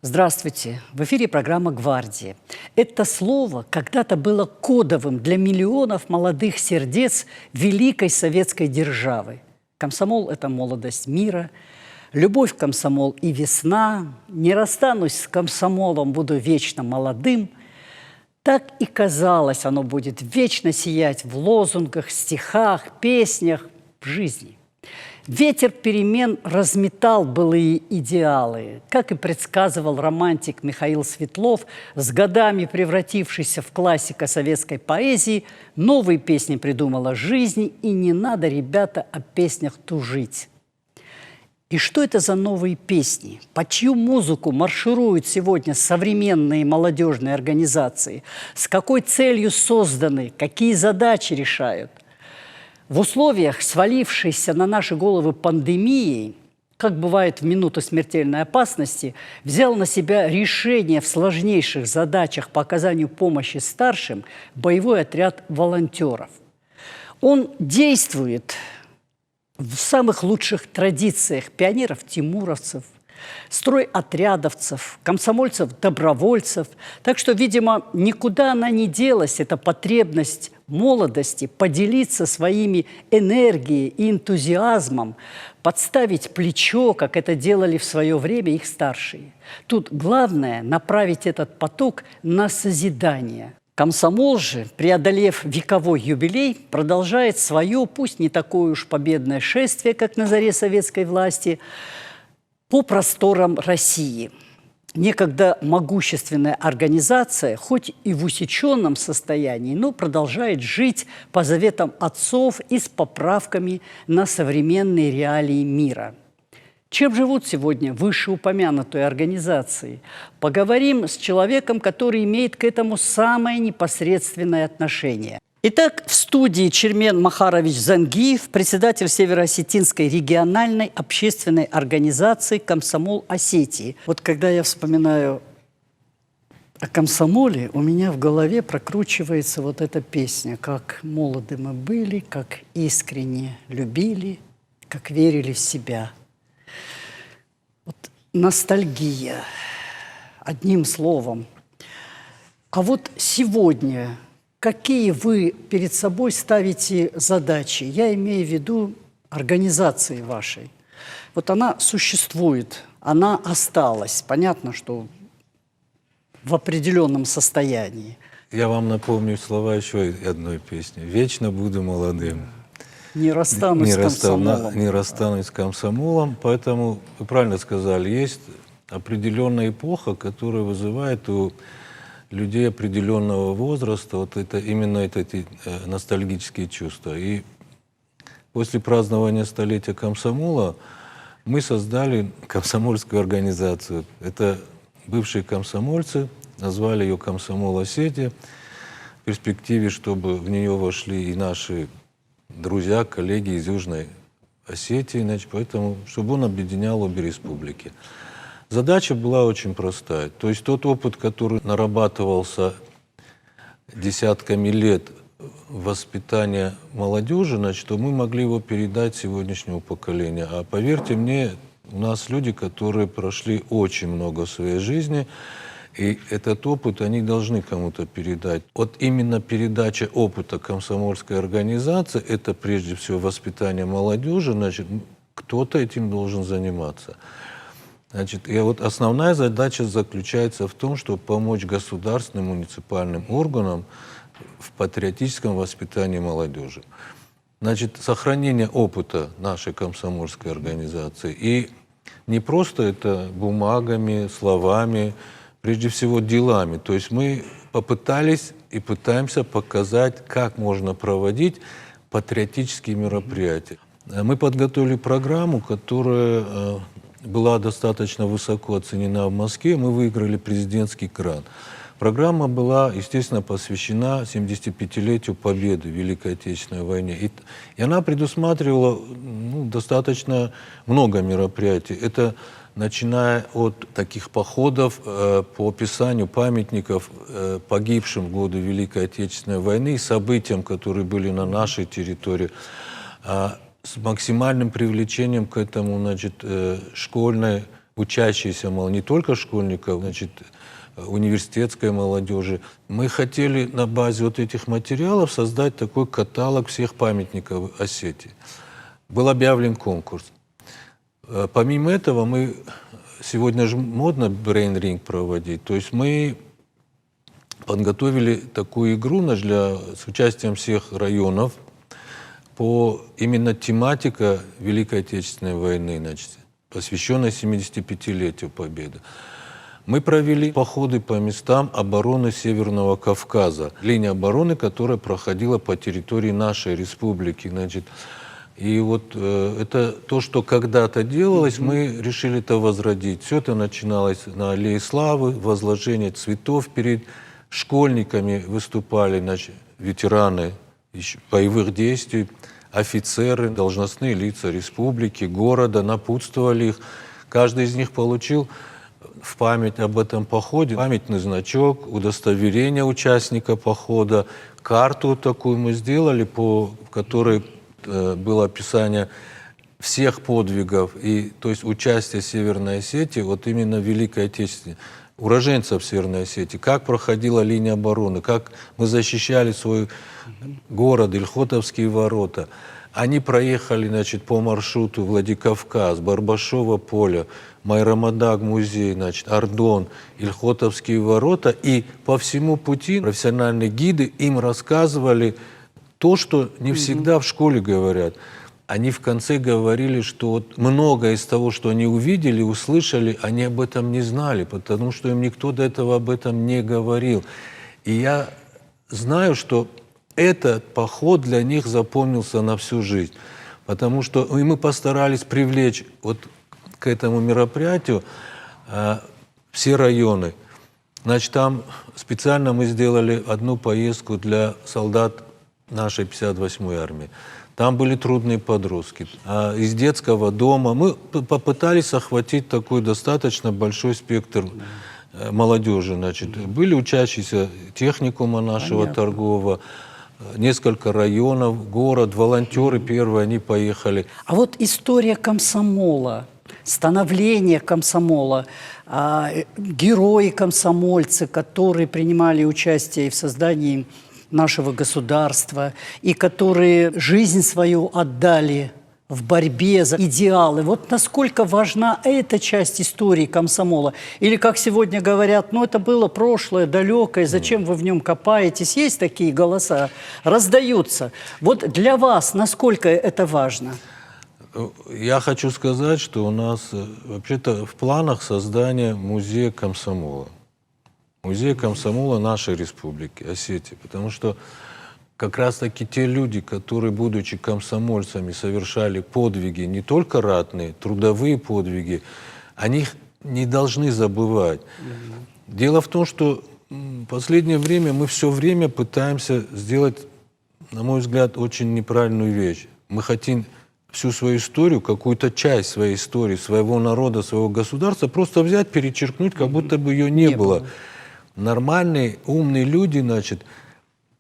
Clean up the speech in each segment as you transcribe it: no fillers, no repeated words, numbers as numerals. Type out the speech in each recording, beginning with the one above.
Здравствуйте! В эфире программа «Гвардия». Это слово когда-то было кодовым для миллионов молодых сердец великой советской державы. Комсомол – это молодость мира, любовь в комсомол и весна. Не расстанусь с комсомолом, буду вечно молодым. Так и казалось, оно будет вечно сиять в лозунгах, стихах, песнях, в жизни. Ветер перемен разметал былые идеалы, как и предсказывал романтик Михаил Светлов, с годами превратившийся в классика советской поэзии, новые песни придумала жизнь, и не надо, ребята, о песнях тужить. И что это за новые песни? По чью музыку маршируют сегодня современные молодежные организации? С какой целью созданы? Какие задачи решают? В условиях свалившейся на наши головы пандемии, как бывает в минуту смертельной опасности, взял на себя решение в сложнейших задачах по оказанию помощи старшим боевой отряд волонтеров. Он действует в самых лучших традициях пионеров-тимуровцев, стройотрядовцев, комсомольцев-добровольцев. Так что, видимо, никуда она не делась, эта потребность молодости поделиться своими энергией и энтузиазмом, подставить плечо, как это делали в свое время их старшие. Тут главное направить этот поток на созидание. Комсомол же, преодолев вековой юбилей, продолжает свое, пусть не такое уж победное шествие, как на заре советской власти, по просторам России. Некогда могущественная организация, хоть и в усеченном состоянии, но продолжает жить по заветам отцов и с поправками на современные реалии мира. Чем живут сегодня вышеупомянутые организации? Поговорим с человеком, который имеет к этому самое непосредственное отношение. Итак, в студии Чермен Махарович Зангиев, председатель Северо-Осетинской региональной общественной организации «Комсомол Осетии». Вот когда я вспоминаю о комсомоле, у меня в голове прокручивается вот эта песня: «Как молоды мы были, как искренне любили, как верили в себя». Вот ностальгия, одним словом. А вот сегодня какие вы перед собой ставите задачи? Я имею в виду организации вашей. Вот она существует, она осталась. Понятно, что в определенном состоянии. Я вам напомню слова еще одной песни. «Вечно буду молодым». Не расстанусь с комсомолом. Не расстанусь с комсомолом. Поэтому, вы правильно сказали, есть определенная эпоха, которая вызывает у людей определенного возраста вот это, именно эти ностальгические чувства. И после празднования столетия комсомола мы создали комсомольскую организацию. Это бывшие комсомольцы, назвали ее «Комсомол Осетия». В перспективе, чтобы в нее вошли и наши друзья, коллеги из Южной Осетии, значит, поэтому, чтобы он объединял обе республики. Задача была очень простая. То есть тот опыт, который нарабатывался десятками лет воспитания молодежи, значит, мы могли его передать сегодняшнему поколению. А поверьте мне, у нас люди, которые прошли очень много в своей жизни, и этот опыт они должны кому-то передать. Вот именно передача опыта комсомольской организации, это прежде всего воспитание молодежи, значит, кто-то этим должен заниматься. Значит, и вот основная задача заключается в том, чтобы помочь государственным муниципальным органам в патриотическом воспитании молодежи. Значит, сохранение опыта нашей комсомольской организации. И не просто это бумагами, словами, прежде всего делами. То есть мы попытались и пытаемся показать, как можно проводить патриотические мероприятия. Мы подготовили программу, которая была достаточно высоко оценена в Москве. Мы выиграли президентский грант. Программа была, естественно, посвящена 75-летию победы в Великой Отечественной войне. И она предусматривала достаточно много мероприятий. Это начиная от таких походов по описанию памятников погибшим в годы Великой Отечественной войны и событиям, которые были на нашей территории, с максимальным привлечением к этому, значит, школьной учащейся, не только школьников, значит, университетской молодежи. Мы хотели на базе вот этих материалов создать такой каталог всех памятников Осетии. Был объявлен конкурс. Помимо этого, мы сегодня же модно брейн-ринг проводить, то есть мы подготовили такую игру с участием всех районов по именно тематика Великой Отечественной войны, значит, посвященной 75-летию Победы. Мы провели походы по местам обороны Северного Кавказа, линия обороны, которая проходила по территории нашей республики, значит. И вот это то, что когда-то делалось, мы решили это возродить. Все это начиналось на Аллее Славы, возложение цветов перед школьниками выступали, значит, ветераны боевых действий, офицеры, должностные лица республики, города, напутствовали их. Каждый из них получил в память об этом походе памятный значок, удостоверение участника похода, карту такую мы сделали, в которой было описание всех подвигов, и, то есть участие Северной Осетии, вот именно в Великой Отечественной, уроженцев Северной Осетии, как проходила линия обороны, как мы защищали свой город, Ильхотовские ворота. Они проехали, значит, по маршруту Владикавказ, Барбашово поле, Майрамадаг музей, значит, Ардон, Ильхотовские ворота. И по всему пути профессиональные гиды им рассказывали то, что не всегда в школе говорят. Они в конце говорили, что вот многое из того, что они увидели, услышали, они об этом не знали, потому что им никто до этого об этом не говорил. И я знаю, что этот поход для них запомнился на всю жизнь, потому что и мы постарались привлечь вот к этому мероприятию все районы. Значит, там специально мы сделали одну поездку для солдат нашей 58-й армии. Там были трудные подростки. Из детского дома мы попытались охватить такой достаточно большой спектр молодежи. Значит, были учащиеся техникума нашего торгового, несколько районов, город, волонтеры первые, они поехали. А вот история комсомола, становление комсомола, герои-комсомольцы, которые принимали участие в создании нашего государства и которые жизнь свою отдали в борьбе за идеалы. Вот насколько важна эта часть истории комсомола? Или, как сегодня говорят, ну это было прошлое, далекое, зачем вы в нем копаетесь? Есть такие голоса, раздаются. Вот для вас насколько это важно? Я хочу сказать, что у нас вообще-то в планах создания музея комсомола. Музей комсомола нашей республики, Осетии. Потому что как раз-таки те люди, которые, будучи комсомольцами, совершали подвиги, не только ратные, трудовые подвиги, они их не должны забывать. Дело в том, что в последнее время мы все время пытаемся сделать, на мой взгляд, очень неправильную вещь. Мы хотим всю свою историю, какую-то часть своей истории, своего народа, своего государства просто взять, перечеркнуть, как будто бы ее не было. Нормальные, умные люди, значит,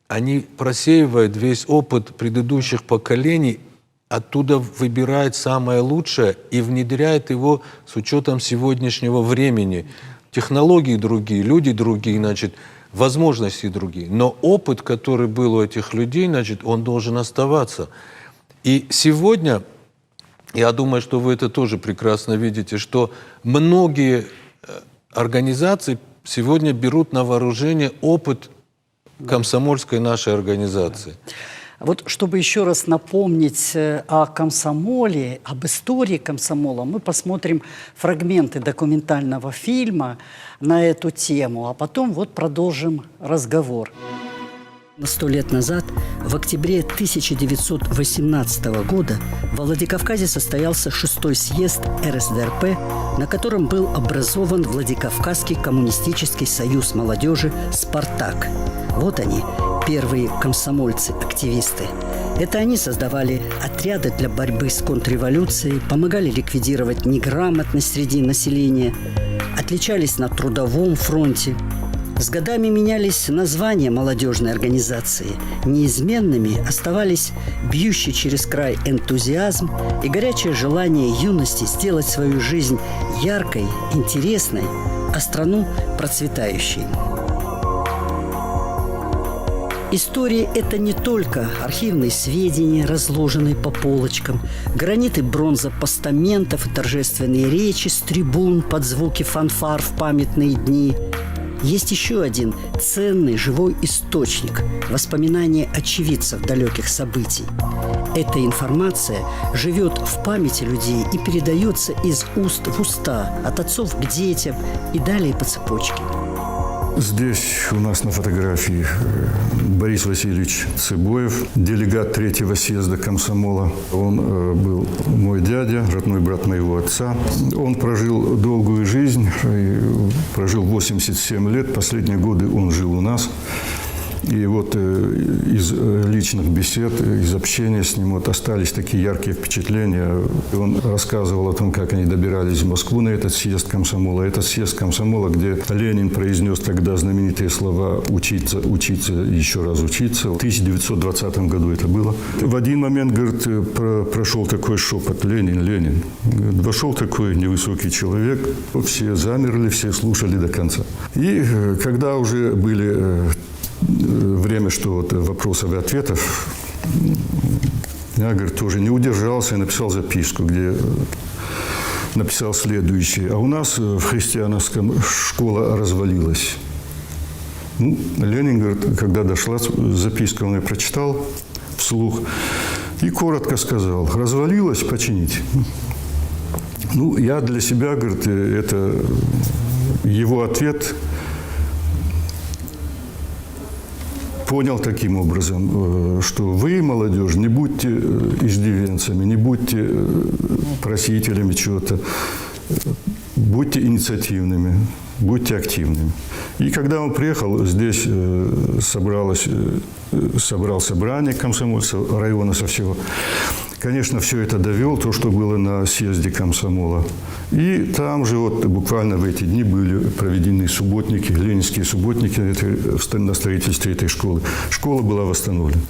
они просеивают весь опыт предыдущих поколений, оттуда выбирают самое лучшее и внедряют его с учетом сегодняшнего времени. Технологии другие, люди другие, значит, возможности другие. Но опыт, который был у этих людей, значит, он должен оставаться. И сегодня, я думаю, что вы это тоже прекрасно видите, что многие организации сегодня берут на вооружение опыт комсомольской нашей организации. Вот чтобы еще раз напомнить о комсомоле, об истории комсомола, мы посмотрим фрагменты документального фильма на эту тему, а потом вот продолжим разговор. 100 лет назад, в октябре 1918 года, во Владикавказе состоялся 6-й съезд РСДРП, на котором был образован Владикавказский коммунистический союз молодежи «Спартак». Вот они, первые комсомольцы-активисты. Это они создавали отряды для борьбы с контрреволюцией, помогали ликвидировать неграмотность среди населения, отличались на трудовом фронте. С годами менялись названия молодежной организации. Неизменными оставались бьющий через край энтузиазм и горячее желание юности сделать свою жизнь яркой, интересной, а страну процветающей. История – это не только архивные сведения, разложенные по полочкам, гранит и бронза постаментов и торжественные речи с трибун под звуки фанфар в памятные дни. Есть еще один ценный живой источник – воспоминания очевидцев далеких событий. Эта информация живет в памяти людей и передается из уст в уста, от отцов к детям и далее по цепочке. Здесь у нас на фотографии Борис Васильевич Цыбоев, делегат 3-го съезда комсомола. Он был мой дядя, родной брат моего отца. Он прожил долгую жизнь, прожил 87 лет. Последние годы он жил у нас. И вот из личных бесед, из общения с ним вот остались такие яркие впечатления. Он рассказывал о том, как они добирались в Москву на этот съезд комсомола. Этот съезд комсомола, где Ленин произнес тогда знаменитые слова «учиться, учиться, еще раз учиться». В 1920 году это было. В один момент, говорит, прошел такой шепот: «Ленин, Ленин». Вошел такой невысокий человек, все замерли, все слушали до конца. И когда уже были время, что вот вопросов и ответов, я, говорит, тоже не удержался и написал записку, где написал следующее. А у нас в христианском школа развалилась. Ну, Ленин, говорит, когда дошла записка, он ее прочитал вслух и коротко сказал: развалилась, починить. Ну, я для себя, говорит, это его ответ понял таким образом, что вы, молодежь, не будьте иждивенцами, не будьте просителями чего-то, будьте инициативными, будьте активными. И когда он приехал, здесь собрал собрание комсомольцев района со всего. Конечно, все это довел, то, что было на съезде комсомола. И там же вот буквально в эти дни были проведены субботники, ленинские субботники на строительстве этой школы. Школа была восстановлена.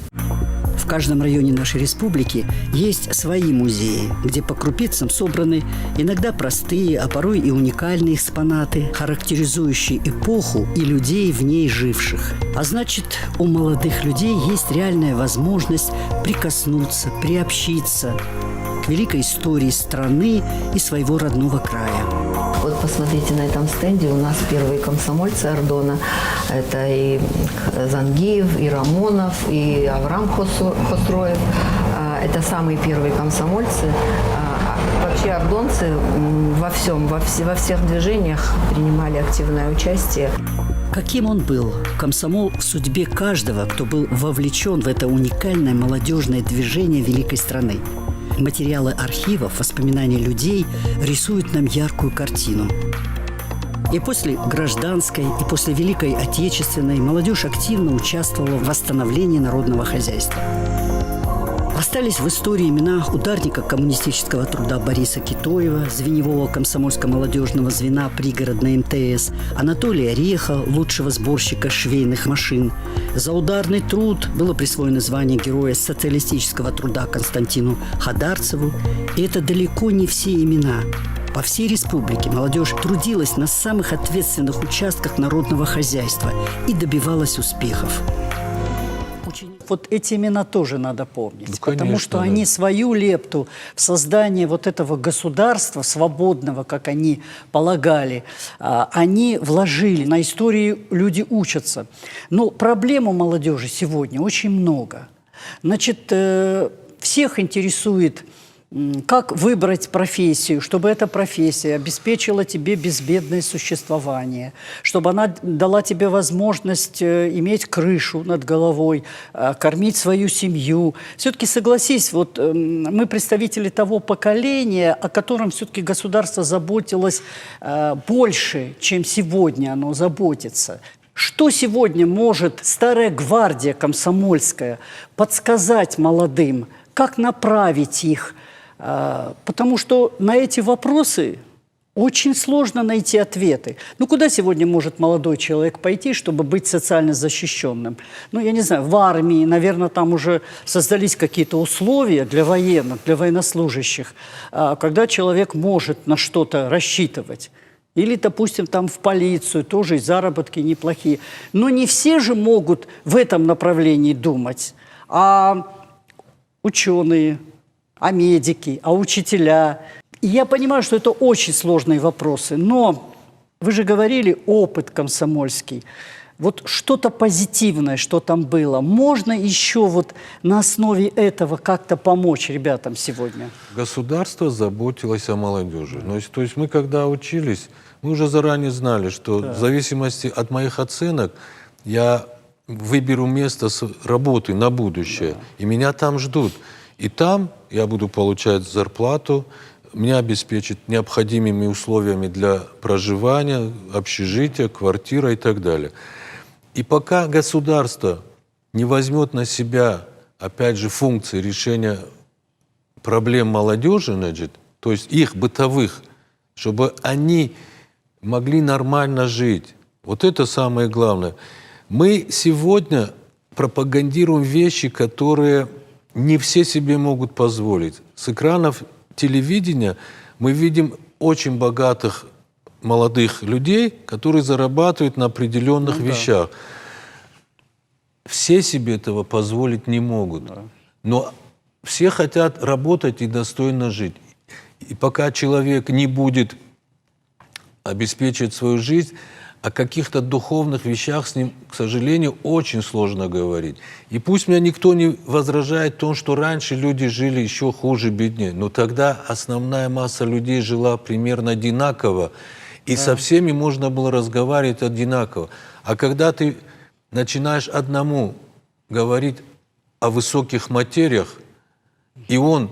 В каждом районе нашей республики есть свои музеи, где по крупицам собраны иногда простые, а порой и уникальные экспонаты, характеризующие эпоху и людей в ней живших. А значит, у молодых людей есть реальная возможность прикоснуться, приобщиться к великой истории страны и своего родного края. Вот посмотрите, на этом стенде у нас первые комсомольцы Ордона. Это и Зангиев, и Рамонов, и Авраам Хосроев. Это самые первые комсомольцы. Вообще ордонцы во всех движениях принимали активное участие. Каким он был, комсомол, в судьбе каждого, кто был вовлечен в это уникальное молодежное движение великой страны. Материалы архивов, воспоминания людей рисуют нам яркую картину. И после гражданской, и после Великой Отечественной молодежь активно участвовала в восстановлении народного хозяйства. Остались в истории имена ударника коммунистического труда Бориса Китоева, звеневого комсомольско-молодежного звена пригородной МТС, Анатолия Реха, лучшего сборщика швейных машин. За ударный труд было присвоено звание Героя социалистического труда Константину Хадарцеву. И это далеко не все имена. По всей республике молодежь трудилась на самых ответственных участках народного хозяйства и добивалась успехов. Вот эти имена тоже надо помнить, конечно, потому что они свою лепту в создание вот этого государства свободного, как они полагали, они вложили. На истории люди учатся. Но проблем у молодежи сегодня очень много. Значит, всех интересует, как выбрать профессию, чтобы эта профессия обеспечила тебе безбедное существование, чтобы она дала тебе возможность иметь крышу над головой, кормить свою семью. Все-таки согласись, вот мы представители того поколения, о котором все-таки государство заботилось больше, чем сегодня оно заботится. Что сегодня может старая гвардия комсомольская подсказать молодым, как направить их? Потому что на эти вопросы Очень сложно найти ответы. Ну, куда сегодня может молодой человек пойти, чтобы быть социально защищенным? Ну, я не знаю, в армии, наверное, там уже создались какие-то условия для военных, для военнослужащих, когда человек может на что-то рассчитывать. Или, допустим, там в полицию, тоже и заработки неплохие. Но не все же могут в этом направлении думать. А ученые, а медики, а учителя. И я понимаю, что это очень сложные вопросы, но вы же говорили, опыт комсомольский. Вот что-то позитивное, что там было. Можно еще вот на основе этого как-то помочь ребятам сегодня? Государство заботилось о молодежи. То есть мы, когда учились, мы уже заранее знали, что в зависимости от моих оценок я выберу место работы на будущее, и меня там ждут. И там я буду получать зарплату, меня обеспечат необходимыми условиями для проживания, общежития, квартира и так далее. И пока государство не возьмет на себя, опять же, функции решения проблем молодежи, значит, то есть их бытовых, чтобы они могли нормально жить. Вот это самое главное. Мы сегодня пропагандируем вещи, которые не все себе могут позволить. С экранов телевидения мы видим очень богатых молодых людей, которые зарабатывают на определенных вещах. Все себе этого позволить не могут. Но все хотят работать и достойно жить. И пока человек не будет обеспечивать свою жизнь, о каких-то духовных вещах с ним, к сожалению, очень сложно говорить. И пусть меня никто не возражает в том, что раньше люди жили еще хуже, беднее, но тогда основная масса людей жила примерно одинаково, и со всеми можно было разговаривать одинаково. А когда ты начинаешь одному говорить о высоких материях, и он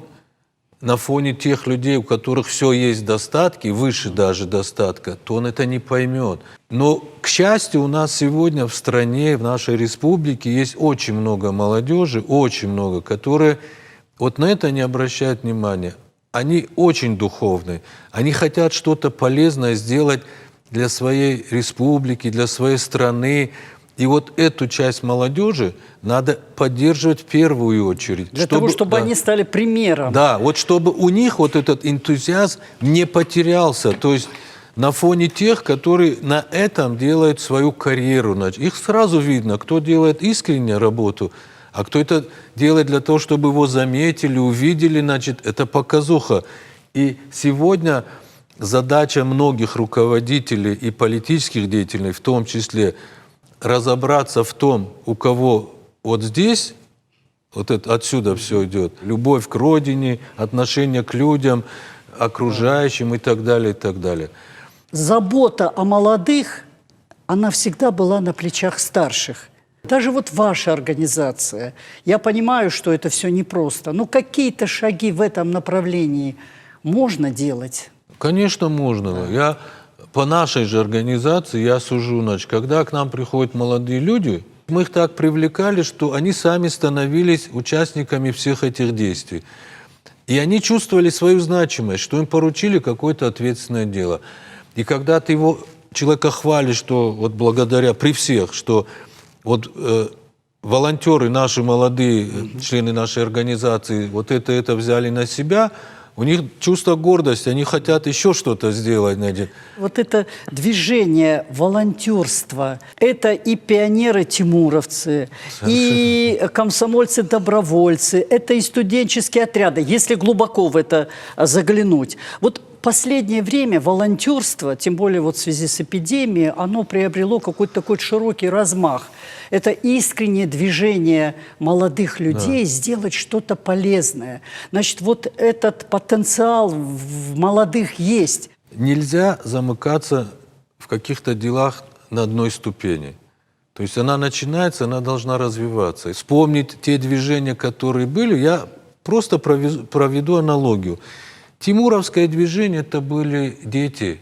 на фоне тех людей, у которых все есть достатки, выше даже достатка, то он это не поймет. Но, к счастью, у нас сегодня в стране, в нашей республике есть очень много молодежи, очень много, которые вот на это не обращают внимания. Они очень духовные, они хотят что-то полезное сделать для своей республики, для своей страны. И вот эту часть молодежи надо поддерживать в первую очередь. Для того, чтобы они стали примером. Да, вот чтобы у них вот этот энтузиазм не потерялся. То есть на фоне тех, которые на этом делают свою карьеру. Их сразу видно, кто делает искренне работу, а кто это делает для того, чтобы его заметили, увидели, значит, это показуха. И сегодня задача многих руководителей и политических деятелей, в том числе, разобраться в том, у кого вот здесь, вот это, отсюда все идет, любовь к родине, отношение к людям, окружающим и так далее, и так далее. Забота о молодых, она всегда была на плечах старших. Даже вот ваша организация, я понимаю, что это все непросто, но какие-то шаги в этом направлении можно делать? Конечно, можно. Я по нашей же организации, я сужу, значит, когда к нам приходят молодые люди, мы их так привлекали, что они сами становились участниками всех этих действий. И они чувствовали свою значимость, что им поручили какое-то ответственное дело. И когда ты человека хвалишь, что вот благодаря при всех, что вот волонтеры наши молодые, члены нашей организации, вот это взяли на себя, у них чувство гордости, они хотят еще что-то сделать. Вот это движение волонтерства, это и пионеры-тимуровцы, и комсомольцы-добровольцы, это и студенческие отряды, если глубоко в это заглянуть. Вот последнее время волонтерство, тем более вот в связи с эпидемией, оно приобрело какой-то такой широкий размах. Это искреннее движение молодых людей сделать что-то полезное. Значит, вот этот потенциал в молодых есть. Нельзя замыкаться в каких-то делах на одной ступени. То есть она начинается, она должна развиваться. И вспомнить те движения, которые были, я просто проведу аналогию. Тимуровское движение – это были дети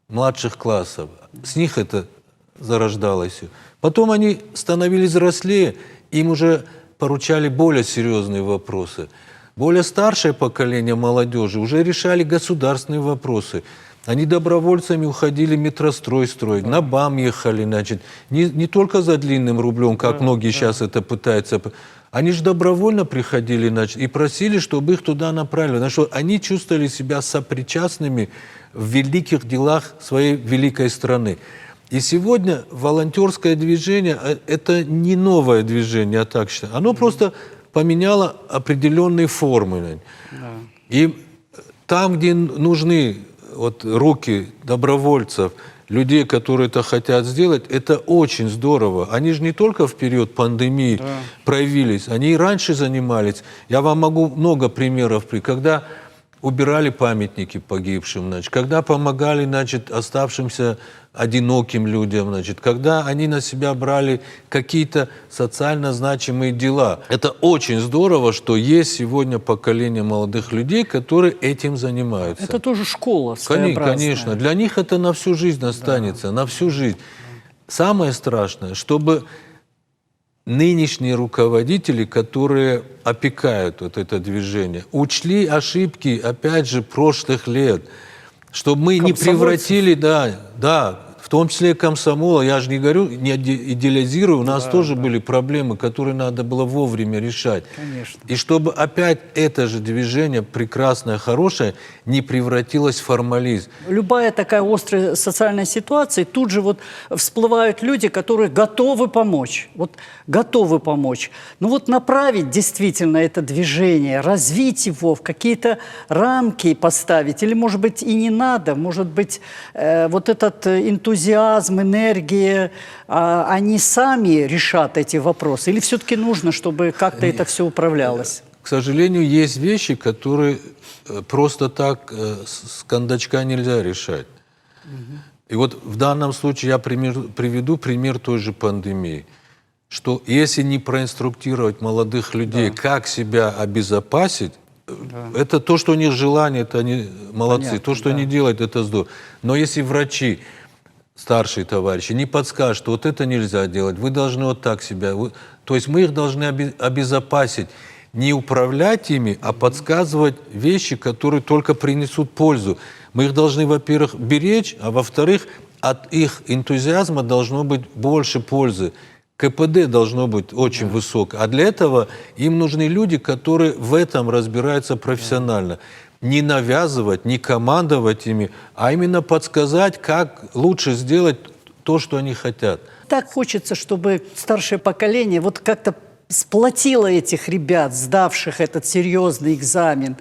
младших классов. С них это зарождалось. Потом они становились взрослее, им уже поручали более серьезные вопросы. Более старшее поколение молодежи уже решали государственные вопросы. Они добровольцами уходили метрострой строить, на БАМ ехали, значит, не только за длинным рублем, как многие сейчас это пытаются. Они же добровольно приходили, значит, и просили, чтобы их туда направили. Потому что они чувствовали себя сопричастными в великих делах своей великой страны. И сегодня волонтерское движение – это не новое движение, я так считаю. Оно просто поменяло определенные формы. И там, где нужны вот руки добровольцев, людей, которые это хотят сделать, это очень здорово. Они же не только в период пандемии проявились, они и раньше занимались. Я вам могу много примеров, когда убирали памятники погибшим, значит, когда помогали, значит, оставшимся одиноким людям, значит, когда они на себя брали какие-то социально значимые дела. Это очень здорово, что есть сегодня поколение молодых людей, которые этим занимаются. Это тоже школа своеобразная. Конечно, для них это на всю жизнь останется, на всю жизнь. Самое страшное, чтобы нынешние руководители, которые опекают вот это движение, учли ошибки, опять же, прошлых лет, чтобы мы не превратили, в том числе комсомола, я же не говорю, не идеализирую, у нас тоже были проблемы, которые надо было вовремя решать. Конечно. И чтобы опять это же движение, прекрасное, хорошее, не превратилось в формализм. Любая такая острая социальная ситуация, тут же вот всплывают люди, которые готовы помочь. Вот готовы помочь. Ну вот направить действительно это движение, развить его, в какие-то рамки поставить. Или, может быть, и не надо. Может быть, вот этот энтузиазм, энергия, они сами решат эти вопросы? Или все-таки нужно, чтобы как-то это все управлялось? К сожалению, есть вещи, которые просто так с кондачка нельзя решать. И вот в данном случае я приведу пример той же пандемии. Что если не проинструктировать молодых людей, как себя обезопасить, это то, что у них желание, это они молодцы. Понятно, то, что они делают, это здорово. Но если врачи, старшие товарищи, не подскажут, что вот это нельзя делать, вы должны вот так себя... То есть мы их должны обезопасить. Не управлять ими, а подсказывать вещи, которые только принесут пользу. Мы их должны, во-первых, беречь, а во-вторых, от их энтузиазма должно быть больше пользы. КПД должно быть очень высокое. А для этого им нужны люди, которые в этом разбираются профессионально. Не навязывать, не командовать ими, а именно подсказать, как лучше сделать то, что они хотят. Так хочется, чтобы старшее поколение вот как-то сплотило этих ребят, сдавших этот серьезный экзамен,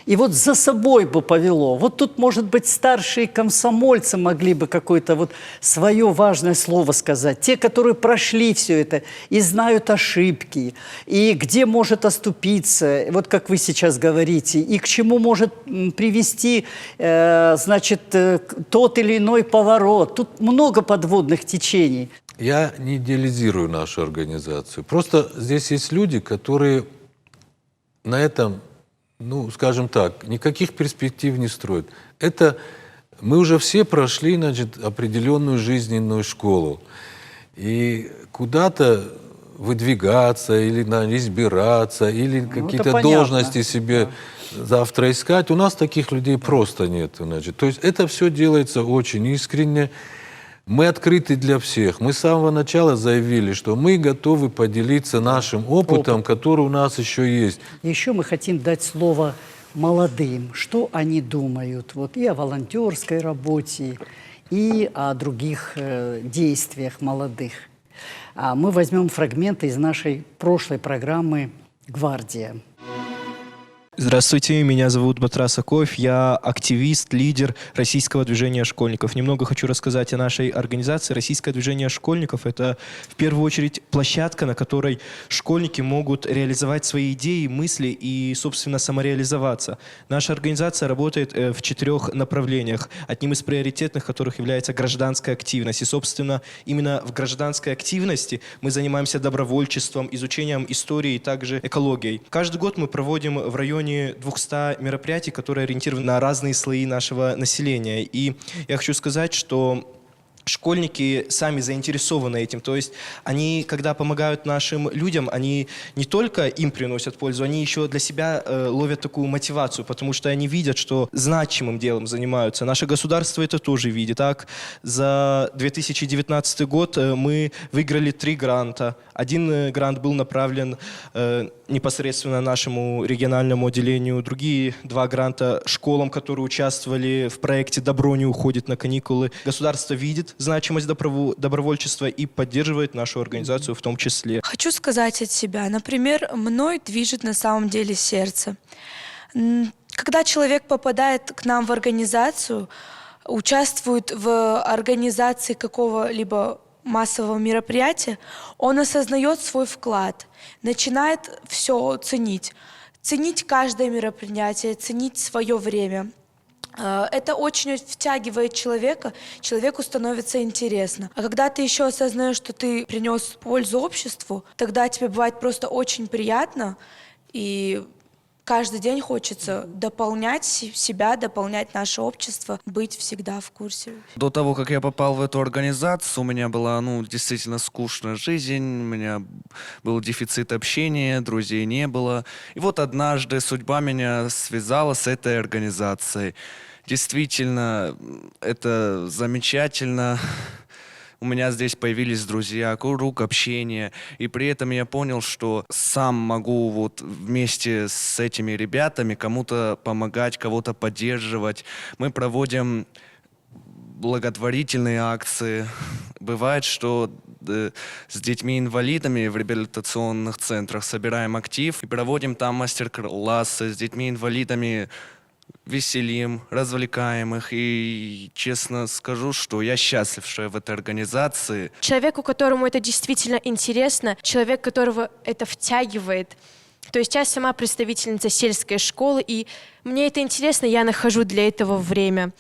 и вот за собой бы повело. Вот тут, может быть, старшие комсомольцы могли бы какое-то вот свое важное слово сказать. Те, которые прошли все это и знают ошибки, и где может оступиться, вот как вы сейчас говорите, и к чему может привести, значит, тот или иной поворот. Тут много подводных течений. Я не идеализирую нашу организацию. Просто здесь есть люди, которые на этом, ну, скажем так, никаких перспектив не строят. Это мы уже все прошли, значит, определенную жизненную школу. И куда-то выдвигаться, или избираться, или какие-то должности себе завтра искать. У нас таких людей просто нет. Значит. То есть это все делается очень искренне. Мы открыты для всех. Мы с самого начала заявили, что мы готовы поделиться нашим опытом, который у нас еще есть. Еще мы хотим дать слово молодым, что они думают вот, и о волонтерской работе, и о других действиях молодых. Мы возьмем фрагменты из нашей прошлой программы «Гвардия». Здравствуйте, меня зовут Батрас Акоев, я активист, лидер российского движения школьников. Немного хочу рассказать о нашей организации. Российское движение школьников – это в первую очередь площадка, на которой школьники могут реализовать свои идеи, мысли и, собственно, самореализоваться. Наша организация работает в 4 направлениях, одним из приоритетных которых является гражданская активность. И, собственно, именно в гражданской активности мы занимаемся добровольчеством, изучением истории и также экологией. Каждый год мы проводим в районе 200 мероприятий, которые ориентированы на разные слои нашего населения. И я хочу сказать, что школьники сами заинтересованы этим. То есть они, когда помогают нашим людям, они не только им приносят пользу, они еще для себя ловят такую мотивацию, потому что они видят, что значимым делом занимаются. Наше государство это тоже видит. Так, за 2019 год мы выиграли 3 гранта. Один грант был направлен непосредственно нашему региональному отделению, другие 2 гранта школам, которые участвовали в проекте «Добро не уходит на каникулы». Государство видит значимость добровольчества и поддерживает нашу организацию в том числе. Хочу сказать от себя. Например, мной движет на самом деле сердце. Когда человек попадает к нам в организацию, участвует в организации какого-либо массового мероприятия, он осознает свой вклад, начинает все ценить. Ценить каждое мероприятие, ценить свое время. Это очень втягивает человека, человеку становится интересно. А когда ты еще осознаешь, что ты принес пользу обществу, тогда тебе бывает просто очень приятно, и каждый день хочется дополнять себя, дополнять наше общество, быть всегда в курсе. До того, как я попал в эту организацию, у меня была, действительно скучная жизнь, у меня был дефицит общения, друзей не было. И вот однажды судьба меня связала с этой организацией. Действительно, это замечательно. У меня здесь появились друзья, круг общения, и при этом я понял, что сам могу вместе с этими ребятами кому-то помогать, кого-то поддерживать. Мы проводим благотворительные акции. Бывает, что с детьми-инвалидами в реабилитационных центрах собираем актив и проводим там мастер-классы с детьми-инвалидами, веселим, развлекаем их. И честно скажу, что я счастлив, что я в этой организации. Человеку, которому это действительно интересно, человек, которого это втягивает. То есть я сама представительница сельской школы, и мне это интересно, я нахожу для этого время.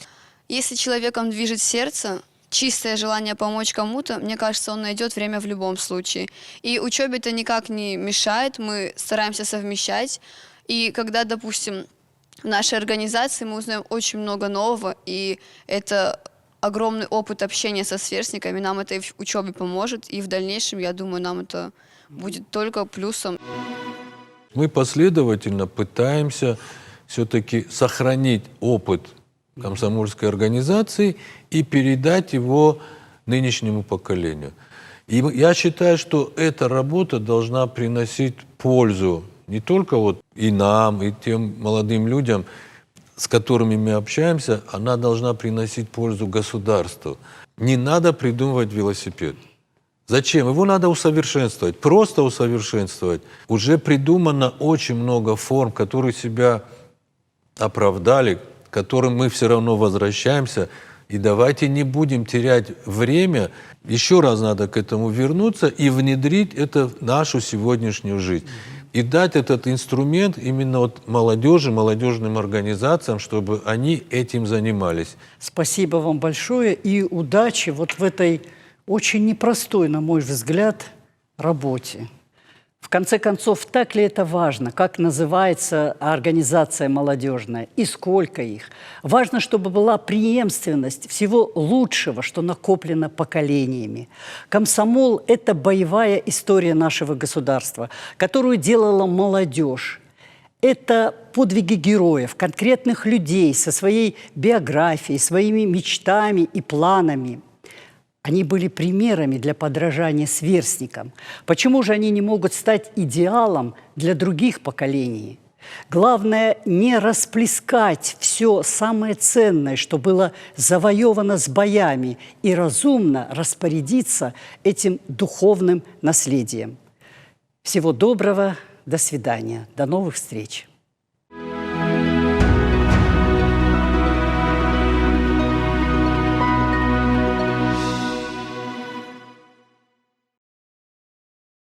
Если человеком движет сердце, чистое желание помочь кому-то, мне кажется, он найдет время в любом случае. И учебе это никак не мешает, мы стараемся совмещать. И когда, допустим, в нашей организации мы узнаем очень много нового, и это огромный опыт общения со сверстниками, нам это и в учебе поможет, и в дальнейшем, я думаю, нам это будет только плюсом. Мы последовательно пытаемся все-таки сохранить опыт комсомольской организации и передать его нынешнему поколению. И я считаю, что эта работа должна приносить пользу не только и нам, и тем молодым людям, с которыми мы общаемся, она должна приносить пользу государству. Не надо придумывать велосипед. Зачем? Его надо усовершенствовать, просто усовершенствовать. Уже придумано очень много форм, которые себя оправдали, к которым мы все равно возвращаемся. И давайте не будем терять время. Еще раз надо к этому вернуться и внедрить это в нашу сегодняшнюю жизнь. И дать этот инструмент именно молодежи, молодежным организациям, чтобы они этим занимались. Спасибо вам большое и удачи в этой очень непростой, на мой взгляд, работе. В конце концов, так ли это важно, как называется организация молодежная и сколько их? Важно, чтобы была преемственность всего лучшего, что накоплено поколениями. Комсомол – это боевая история нашего государства, которую делала молодежь. Это подвиги героев, конкретных людей со своей биографией, своими мечтами и планами. Они были примерами для подражания сверстникам. Почему же они не могут стать идеалом для других поколений? Главное, не расплескать все самое ценное, что было завоевано с боями, и разумно распорядиться этим духовным наследием. Всего доброго, до свидания, до новых встреч.